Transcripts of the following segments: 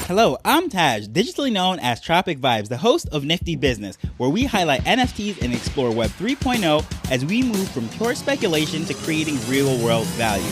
Hello, I'm Taj, digitally known as Tropic Vibes, the host of Nifty Business, where we highlight NFTs and explore Web 3.0 as we move from pure speculation to creating real-world value.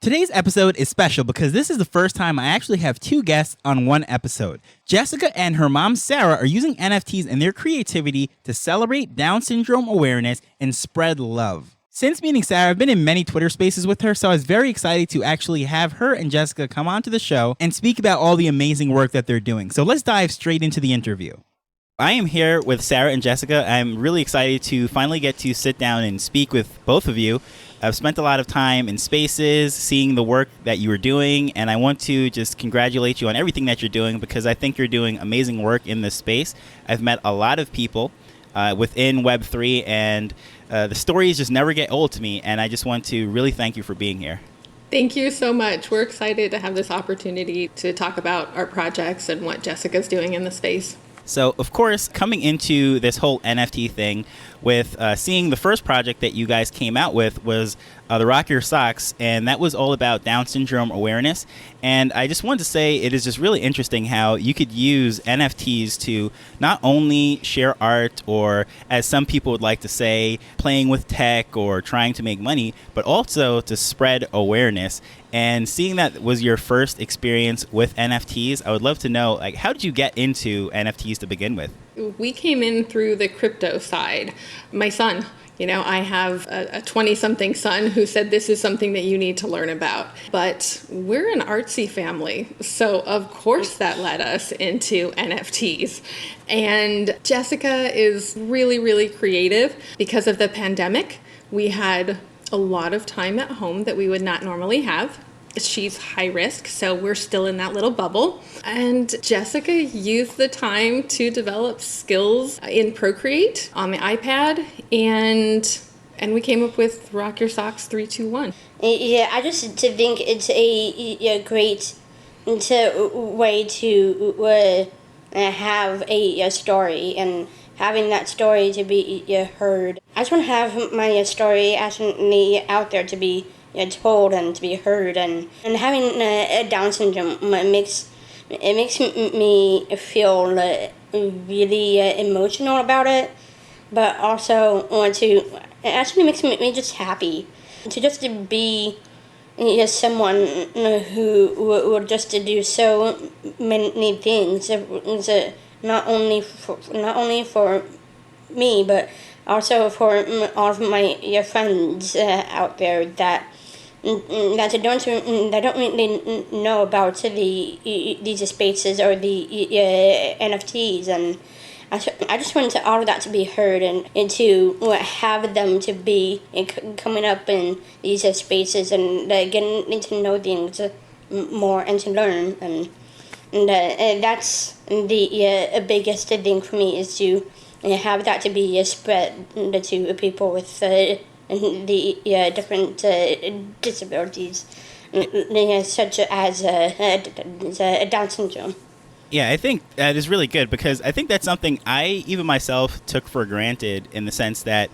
Today's episode is special because this is the first time I actually have two guests on one episode. Jessica and her mom, Sara, are using NFTs and their creativity to celebrate Down syndrome awareness and spread love. Since meeting Sara, I've been in many Twitter spaces with her, so I was very excited to actually have her and Jessica come onto the show and speak about all the amazing work that they're doing. So let's dive straight into the interview. I am here with Sara and Jessica. I'm really excited to finally get to sit down and speak with both of you. I've spent a lot of time in spaces, seeing the work that you are doing, and I want to just congratulate you on everything that you're doing because I think you're doing amazing work in this space. I've met a lot of people within Web3, and the stories just never get old to me, and I just want to really thank you for being here. Thank you so much. We're excited to have this opportunity to talk about our projects and what Jessica's doing in the space. So, of course, coming into this whole NFT thing with seeing the first project that you guys came out with was the Rock Your Socks, and that was all about Down syndrome awareness. And I just wanted to say it is just really interesting how you could use NFTs to not only share art or, as some people would like to say, playing with tech or trying to make money, but also to spread awareness. And seeing that was your first experience with NFTs, I would love to know, like, how did you get into NFTs to begin with? We came in through the crypto side. My son, I have a 20-something son who said this is something that you need to learn about. But we're an artsy family, so of course that led us into NFTs. And Jessica is really, really creative. Because of the pandemic, we had a lot of time at home that we would not normally have. She's high risk, so we're still in that little bubble. And Jessica used the time to develop skills in Procreate on the iPad, and we came up with Rock Your Socks 321. Yeah, I just think it's a great way to have a story and having that story to be heard. I just want to have my story actually out there to be told and to be heard, and having a Down syndrome makes me feel really emotional about it, but also it actually makes me just happy to just be someone who will just do so many things, not only for me, but also for all of my friends out there that don't really know about these spaces or the NFTs, and I just want all of that to be heard and to have them to be coming up in these spaces and getting to know things more and to learn, and that's the biggest thing for me, is to have that to be spread to people with the different disabilities, such as Down syndrome. Yeah, I think that is really good because I think that's something I even myself took for granted, in the sense that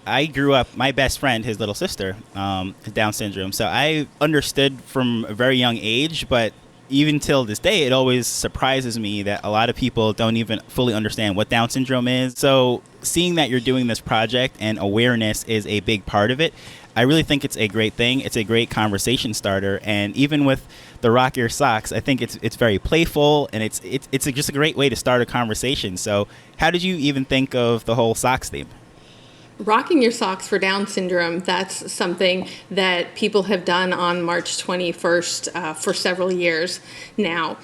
I grew up, my best friend, his little sister, has Down syndrome. So I understood from a very young age, but even till this day, it always surprises me that a lot of people don't even fully understand what Down syndrome is. So seeing that you're doing this project and awareness is a big part of it, I really think it's a great thing. It's a great conversation starter. And even with the Rock Your Socks, I think it's very playful, and it's just a great way to start a conversation. So how did you even think of the whole socks theme? Rocking Your Socks for Down syndrome, that's something that people have done on March 21st for several years now.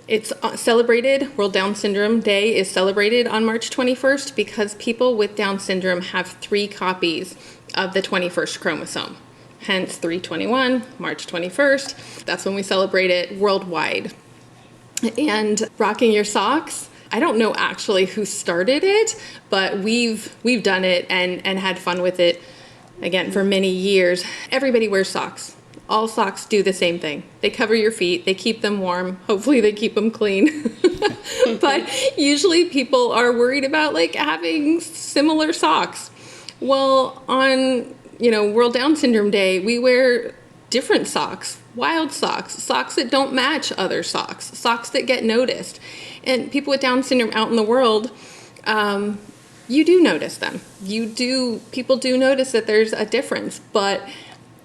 It's celebrated, World Down Syndrome Day is celebrated on March 21st because people with Down syndrome have 3 copies of the 21st chromosome. Hence 321, March 21st. That's when we celebrate it worldwide. And Rocking Your Socks, I don't know actually who started it, but we've done it and had fun with it, again, for many years. Everybody wears socks. All socks do the same thing. They cover your feet. They keep them warm. Hopefully they keep them clean. But usually people are worried about having similar socks. Well, on World Down Syndrome Day, we wear different socks, wild socks, socks that don't match other socks, socks that get noticed. And people with Down syndrome out in the world, you do notice them. People do notice that there's a difference, but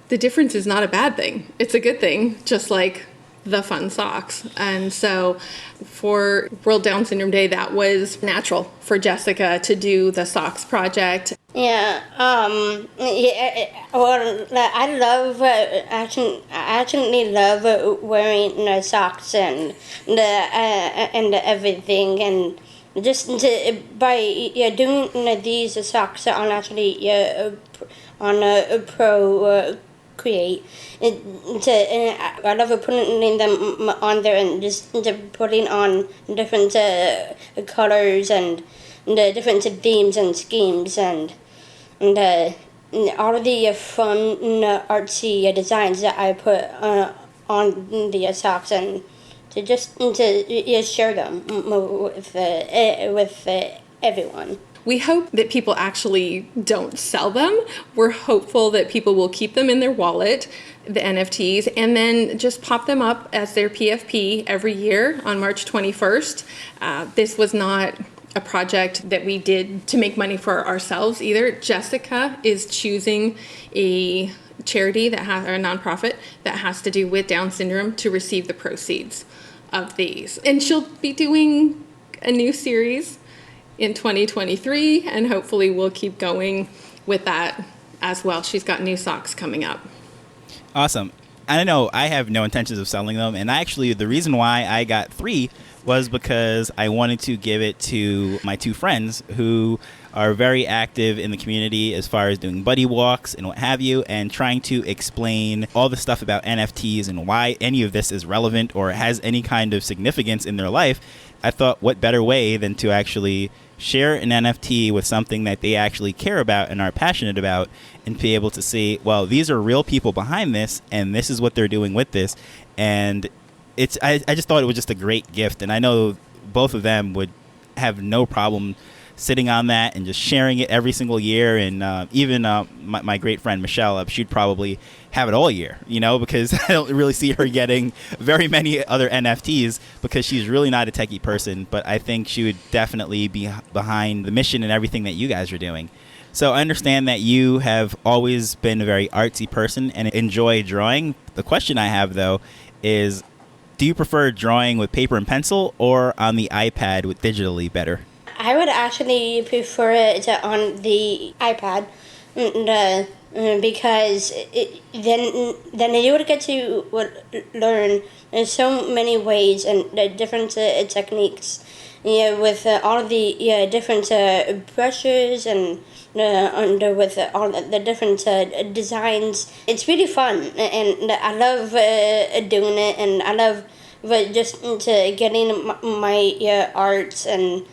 the difference is not a bad thing. It's a good thing, just like the fun socks. And so for World Down Syndrome Day, that was natural for Jessica to do the socks project. Yeah, well, I love, I actually love wearing socks and everything, and just by doing these socks on actually on a pro create. I love putting them on there and just putting on different colors and the different themes and schemes and all of the fun artsy designs that I put on the socks, and to just to share them with everyone. We hope that people actually don't sell them. We're hopeful that people will keep them in their wallet, the NFTs, and then just pop them up as their PFP every year on March 21st. This was not a project that we did to make money for ourselves either. Jessica is choosing a charity or a nonprofit that has to do with Down syndrome to receive the proceeds of these. And she'll be doing a new series in 2023, and hopefully we'll keep going with that as well. She's got new socks coming up. Awesome. I know I have no intentions of selling them, and actually the reason why I got 3 was because I wanted to give it to my 2 friends who are very active in the community as far as doing buddy walks and what have you, and trying to explain all the stuff about NFTs and why any of this is relevant or has any kind of significance in their life. I thought, what better way than to actually share an NFT with something that they actually care about and are passionate about, and be able to see, well, these are real people behind this, and this is what they're doing with this. And I just thought it was just a great gift, and I know both of them would have no problem sitting on that and just sharing it every single year. And even my great friend Michelle, she'd probably have it all year, because I don't really see her getting very many other NFTs because she's really not a techie person. But I think she would definitely be behind the mission and everything that you guys are doing. So I understand that you have always been a very artsy person and enjoy drawing. The question I have, though, is do you prefer drawing with paper and pencil or on the iPad with digitally better? I would actually prefer it on the iPad, because then you would get to learn in so many ways and different techniques, with all of the different brushes and with all the different designs. It's really fun, and I love doing it, and I love just getting my arts and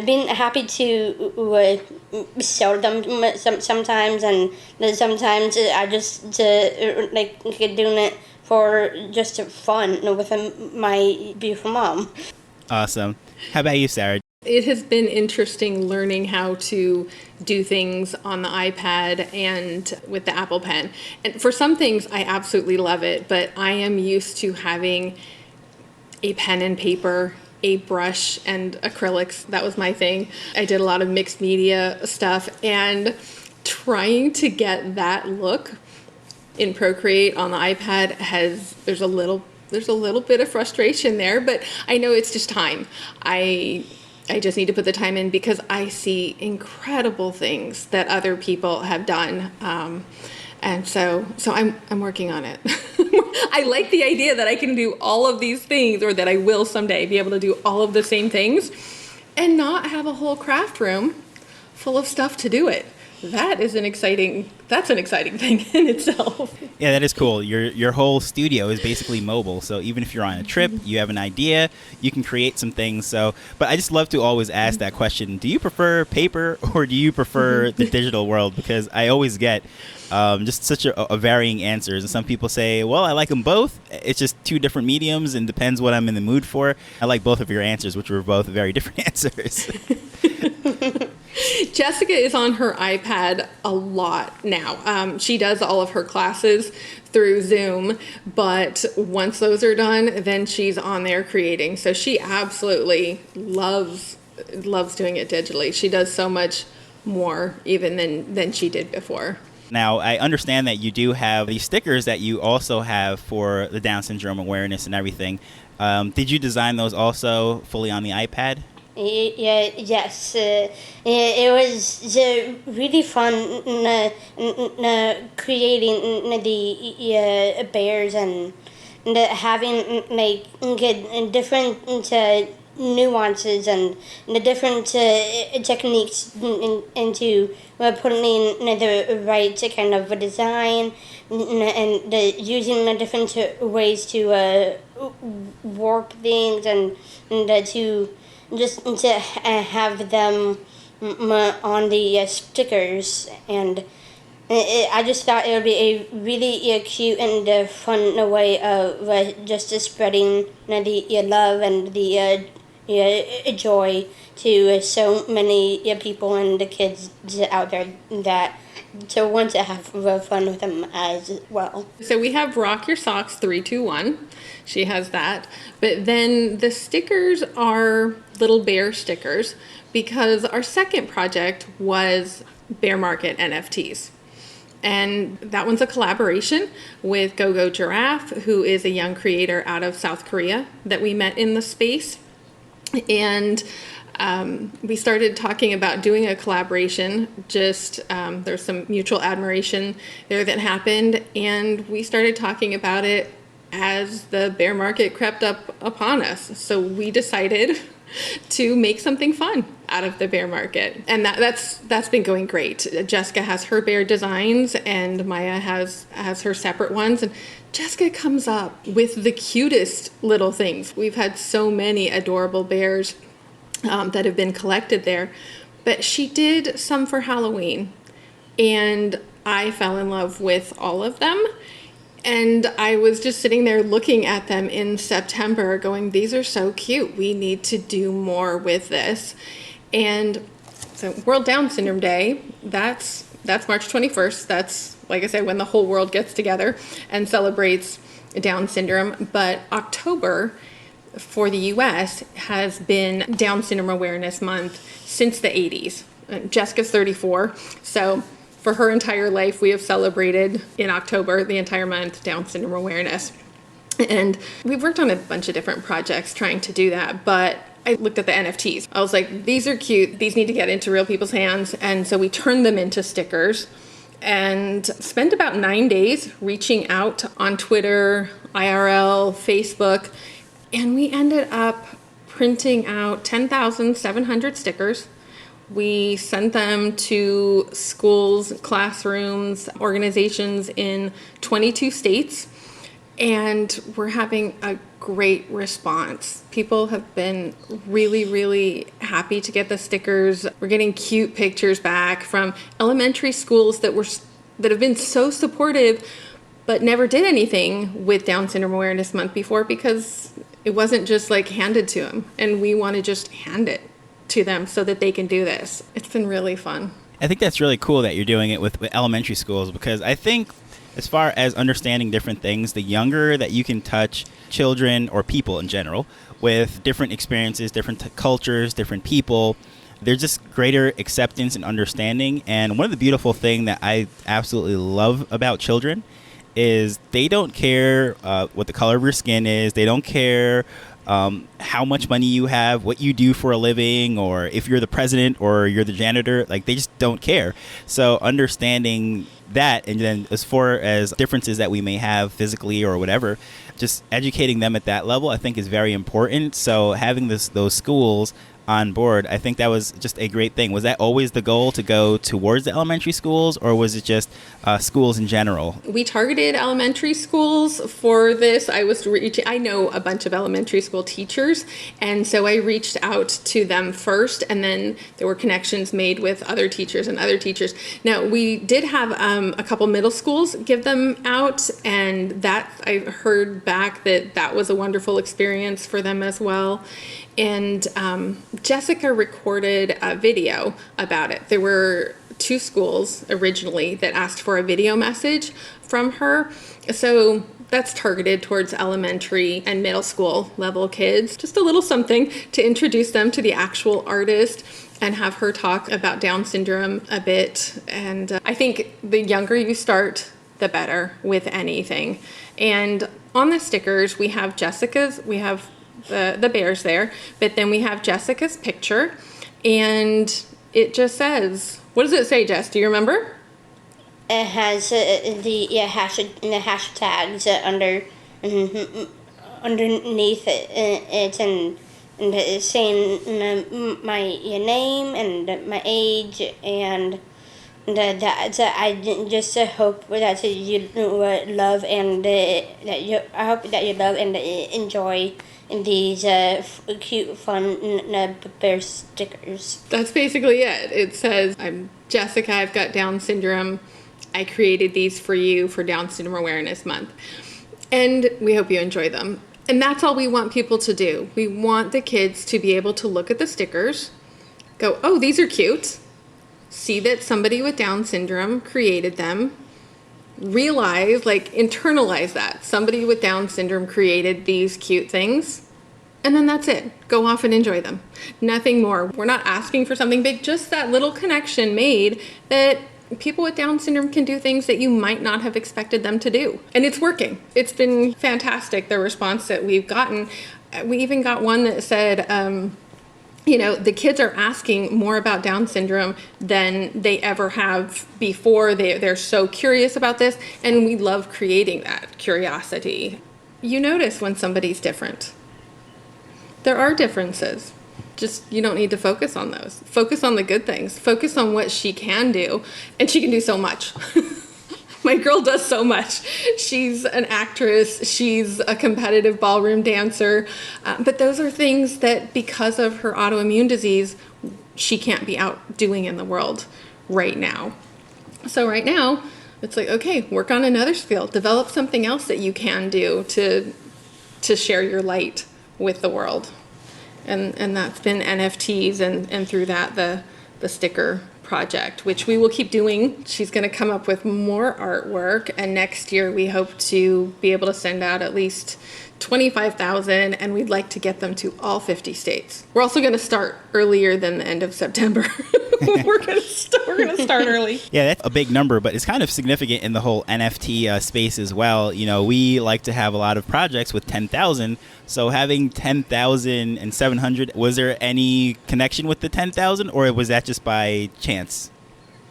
being happy to sell them sometimes, and sometimes I just like doing it for just fun with my beautiful mom. Awesome. How about you, Sarah? It has been interesting learning how to do things on the iPad and with the Apple Pen. And for some things, I absolutely love it, but I am used to having a pen and paper, a brush, and acrylics. That was my thing. I did a lot of mixed media stuff, and trying to get that look in Procreate on the iPad there's a little bit of frustration there, but I know it's just time. I just need to put the time in because I see incredible things that other people have done. And so I'm working on it. I like the idea that I can do all of these things, or that I will someday be able to do all of the same things and not have a whole craft room full of stuff to do it. That's an exciting thing in itself. Yeah, that is cool. Your whole studio is basically mobile. So even if you're on a trip, you have an idea, you can create some things. So, but I just love to always ask that question. Do you prefer paper or do you prefer the digital world? Because I always get just such a varying answers. And some people say, well, I like them both. It's just 2 different mediums and depends what I'm in the mood for. I like both of your answers, which were both very different answers. Jessica is on her iPad a lot now. She does all of her classes through Zoom, but once those are done, then she's on there creating. So she absolutely loves doing it digitally. She does so much more even than she did before. Now, I understand that you do have these stickers that you also have for the Down syndrome awareness and everything. Did you design those also fully on the iPad? Yeah, yes. It was really fun creating the bears and having like different nuances and the different techniques into putting in the right kind of design and using the different ways to warp things and to just to have them on the stickers. And I just thought it would be a really cute and fun way of just spreading the love and the joy to so many people and the kids out there that to want to have fun with them as well. So we have Rock Your Socks 321. She has that. But then the stickers are little bear stickers because our second project was Bear Market NFTs. And that one's a collaboration with Go Giraffe, who is a young creator out of South Korea that we met in the space. And we started talking about doing a collaboration. Just there's some mutual admiration there that happened, and we started talking about it as the bear market crept up upon us. So we decided to make something fun out of the bear market, and that's been going great. Jessica has her bear designs, and Maya has her separate ones, and Jessica comes up with the cutest little things. We've had so many adorable bears that have been collected there, but she did some for Halloween, and I fell in love with all of them. And I was just sitting there looking at them in September going, these are so cute. We need to do more with this. And so World Down Syndrome Day, that's March 21st. That's, like I said, when the whole world gets together and celebrates Down syndrome. But October for the US has been Down Syndrome Awareness Month since the 80s. Jessica's 34, so for her entire life, we have celebrated in October, the entire month, Down syndrome awareness. And we've worked on a bunch of different projects trying to do that, but I looked at the NFTs. I was like, these are cute. These need to get into real people's hands. And so we turned them into stickers and spent about 9 days reaching out on Twitter, IRL, Facebook, and we ended up printing out 10,700 stickers. We sent them to schools, classrooms, organizations in 22 states, and we're having a great response. People have been really, really happy to get the stickers. We're getting cute pictures back from elementary schools that have been so supportive, but never did anything with Down Syndrome Awareness Month before because it wasn't just like handed to them, and we want to just hand it to them so that they can do this. It's been really fun. I think that's really cool that you're doing it with elementary schools, because I think as far as understanding different things, the younger that you can touch children or people in general with different experiences, different cultures, different people, there's just greater acceptance and understanding. And one of the beautiful things that I absolutely love about children is they don't care what the color of your skin is. They don't care how much money you have, what you do for a living, or if you're the president or you're the janitor. Like, they just don't care. So understanding that, and then as far as differences that we may have physically or whatever, just educating them at that level, I think is very important. So having those schools on board, I think that was just a great thing. Was that always the goal, to go towards the elementary schools, or was it just schools in general? We targeted elementary schools for this. I know a bunch of elementary school teachers, and so I reached out to them first, and then there were connections made with other teachers and other teachers. Now, we did have a couple middle schools give them out, and that I heard back that was a wonderful experience for them as well. And Jessica recorded a video about it. There were 2 schools originally that asked for a video message from her. So that's targeted towards elementary and middle school level kids. Just a little something to introduce them to the actual artist and have her talk about Down syndrome a bit. And I think the younger you start, the better with anything. And on the stickers, we have Jessica's, we have the bears there, but then we have Jessica's picture, and it just says, what does it say, Jess? Do you remember? It has the hashtags underneath it, and it's saying my name and my age, and that I just hope that you love and I hope that you love and enjoy these cute, fun bear stickers. That's basically it. It says, I'm Jessica, I've got Down syndrome. I created these for you for Down Syndrome Awareness Month. And we hope you enjoy them. And that's all we want people to do. We want the kids to be able to look at the stickers, go, oh, these are cute. See that somebody with Down syndrome created them. Realize, like, internalize that. Somebody with Down syndrome created these cute things. And then that's it. Go off and enjoy them. Nothing more. We're not asking for something big, just that little connection made that people with Down syndrome can do things that you might not have expected them to do. And it's working. It's been fantastic, the response that we've gotten. We even got one that said, the kids are asking more about Down syndrome than they ever have before. They're so curious about this, and we love creating that curiosity. You notice when somebody's different. There are differences. Just, you don't need to focus on those. Focus on the good things. Focus on what she can do. And she can do so much. My girl does so much. She's an actress. She's a competitive ballroom dancer. But those are things that, because of her autoimmune disease, she can't be out doing in the world right now. So right now, it's like, okay, work on another skill. Develop something else that you can do to share your light with the world. And that's been NFTs and through that the sticker project, which we will keep doing. She's going to come up with more artwork, and next year we hope to be able to send out at least 25,000, and we'd like to get them to all 50 states. We're also going to start earlier than the end of September. We're going to start early. Yeah, that's a big number, but it's kind of significant in the whole NFT space as well. We like to have a lot of projects with 10,000. So having 10,700, was there any connection with the 10,000, or was that just by chance?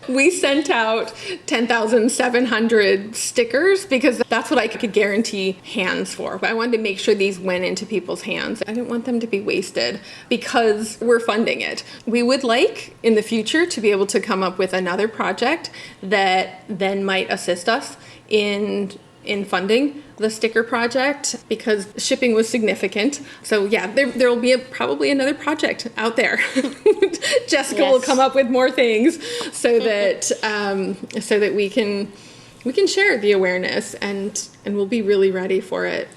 We sent out 10,700 stickers because that's what I could guarantee hands for. But I wanted to make sure these went into people's hands. I didn't want them to be wasted because we're funding it. We would like in the future to be able to come up with another project that then might assist us in funding the sticker project, because shipping was significant. So yeah, there will be probably another project out there. Jessica will come up with more things so that we can share the awareness, and we'll be really ready for it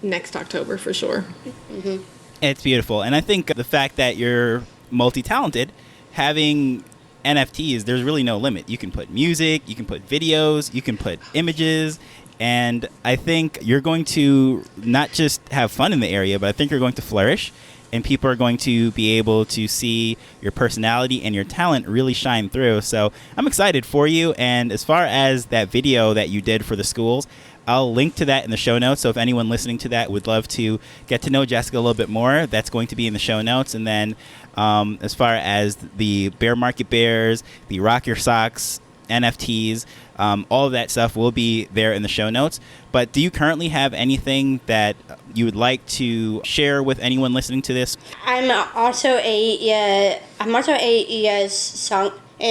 next October for sure. Mm-hmm. It's beautiful. And I think the fact that you're multi-talented, having NFTs, there's really no limit. You can put music, you can put videos, you can put images. And I think you're going to not just have fun in the area, but I think you're going to flourish, and people are going to be able to see your personality and your talent really shine through. So I'm excited for you. And as far as that video that you did for the schools, I'll link to that in the show notes. So if anyone listening to that would love to get to know Jessica a little bit more, that's going to be in the show notes. And then as far as the Bear Market Bears, the Rock Your Socks, NFTs, all of that stuff will be there in the show notes. But do you currently have anything that you would like to share with anyone listening to this? I'm also a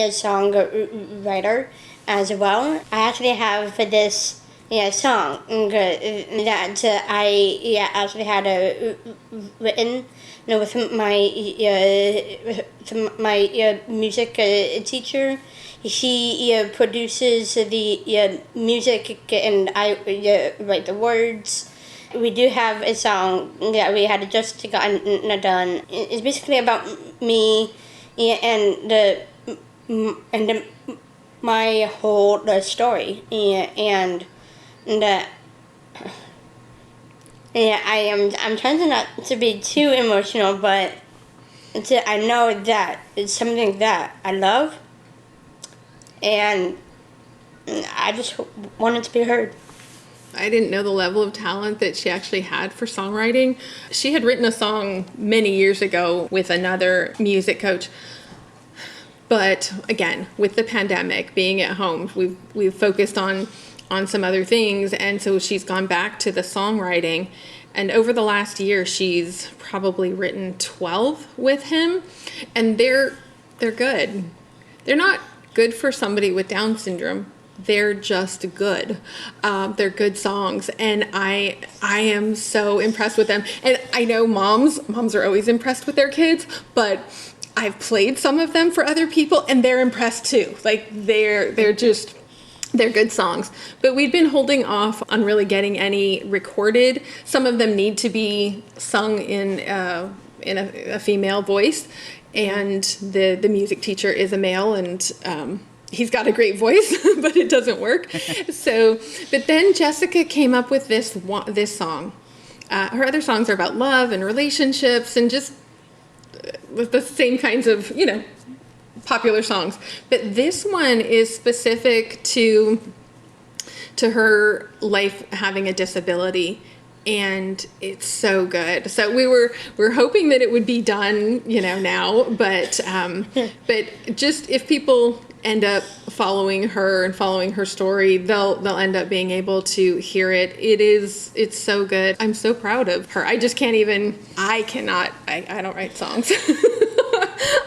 songwriter as well. I actually have this song that I actually had written with my music teacher. She produces the music, and I write the words. we do have a song that we had just gotten done. It's basically about me and my whole story, and I'm trying to not to be too emotional, but I know that it's something that I love, and I just want it to be heard. I didn't know the level of talent that she actually had for songwriting. She had written a song many years ago with another music coach. But again, with the pandemic, being at home, we've focused on some other things, and so she's gone back to the songwriting. And over the last year, she's probably written 12 with him, and they're good. They're not good for somebody with Down syndrome. They're just good. They're good songs, and I am so impressed with them. And I know moms are always impressed with their kids, but I've played some of them for other people, and they're impressed too. Like they're good songs. But we've been holding off on really getting any recorded. Some of them need to be sung in a female voice, and the music teacher is a male, and he's got a great voice, but it doesn't work. But then Jessica came up with this song. Her other songs are about love and relationships and just with the same kinds of, popular songs. But this one is specific to her life having a disability, and it's so good. So we're hoping that it would be done, now, but just if people end up following her and following her story, they'll end up being able to hear it. It's so good. I'm so proud of her. I just can't even, I don't write songs.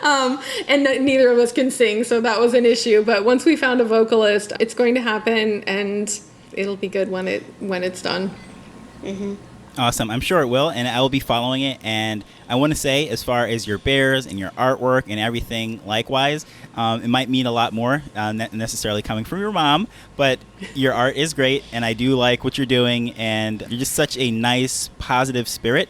And neither of us can sing, so that was an issue. But once we found a vocalist, it's going to happen, and it'll be good when it's done. Mm-hmm. Awesome. I'm sure it will, and I will be following it. And I want to say, as far as your bears and your artwork and everything, likewise, it might mean a lot more, not necessarily coming from your mom, but your art is great, and I do like what you're doing, and you're just such a nice, positive spirit.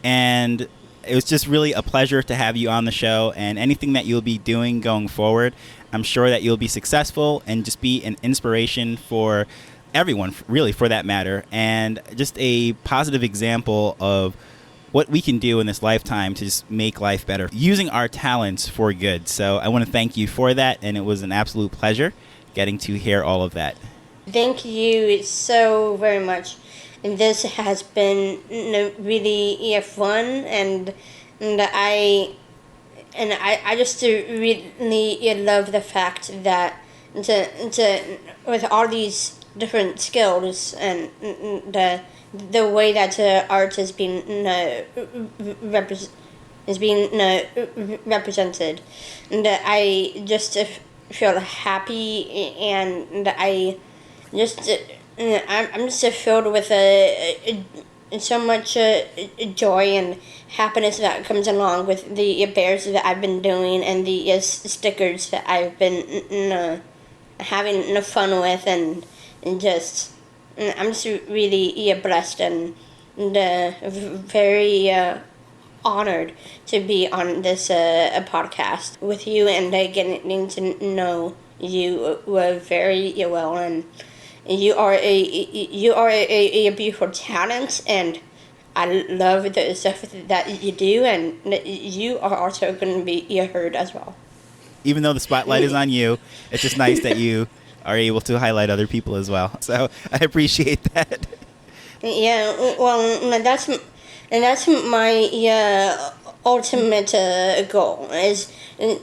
And it was just really a pleasure to have you on the show, and anything that you'll be doing going forward, I'm sure that you'll be successful and just be an inspiration for everyone, really, for that matter, and just a positive example of what we can do in this lifetime to just make life better, using our talents for good. So I want to thank you for that, and it was an absolute pleasure getting to hear all of that. Thank you so very much. And this has been really fun, and I just really love the fact that with all these different skills and the way that art is being represented, and I just feel happy, and I'm just filled with so much joy and happiness that comes along with the bears that I've been doing and the stickers that I've been having fun with, and just I'm just really blessed and very honored to be on this podcast with you, and getting to know you very well, and you are a beautiful talent, and I love the stuff that you do, and you are also going to be heard as well. Even though the spotlight is on you, it's just nice that you are able to highlight other people as well. So I appreciate that. Yeah, well, that's my ultimate goal is to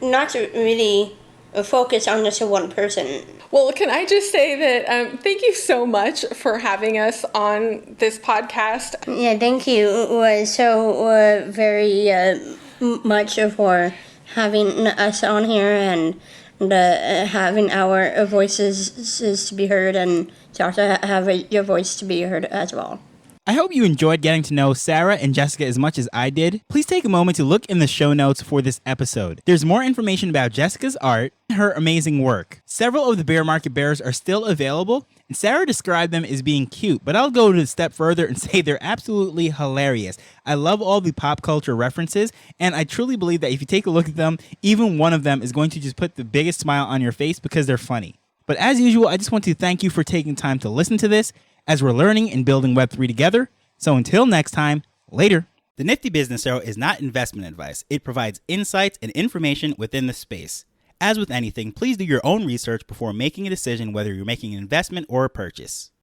not to really focus on just one person. Well, can I just say that thank you so much for having us on this podcast. Yeah, thank you. It was so very much for having us on here, and having our voices to be heard, and to also have your voice to be heard as well. I hope you enjoyed getting to know Sara and Jessica as much as I did. Please take a moment to look in the show notes for this episode. There's more information about Jessica's art and her amazing work. Several of the bear market bears are still available, and Sara described them as being cute, but I'll go a step further and say they're absolutely hilarious. I love all the pop culture references, and I truly believe that if you take a look at them, even one of them is going to just put the biggest smile on your face because they're funny. But as usual, I just want to thank you for taking time to listen to this as we're learning and building Web3 together. So until next time, later. The Nifty Business Arrow is not investment advice. It provides insights and information within the space. As with anything, please do your own research before making a decision whether you're making an investment or a purchase.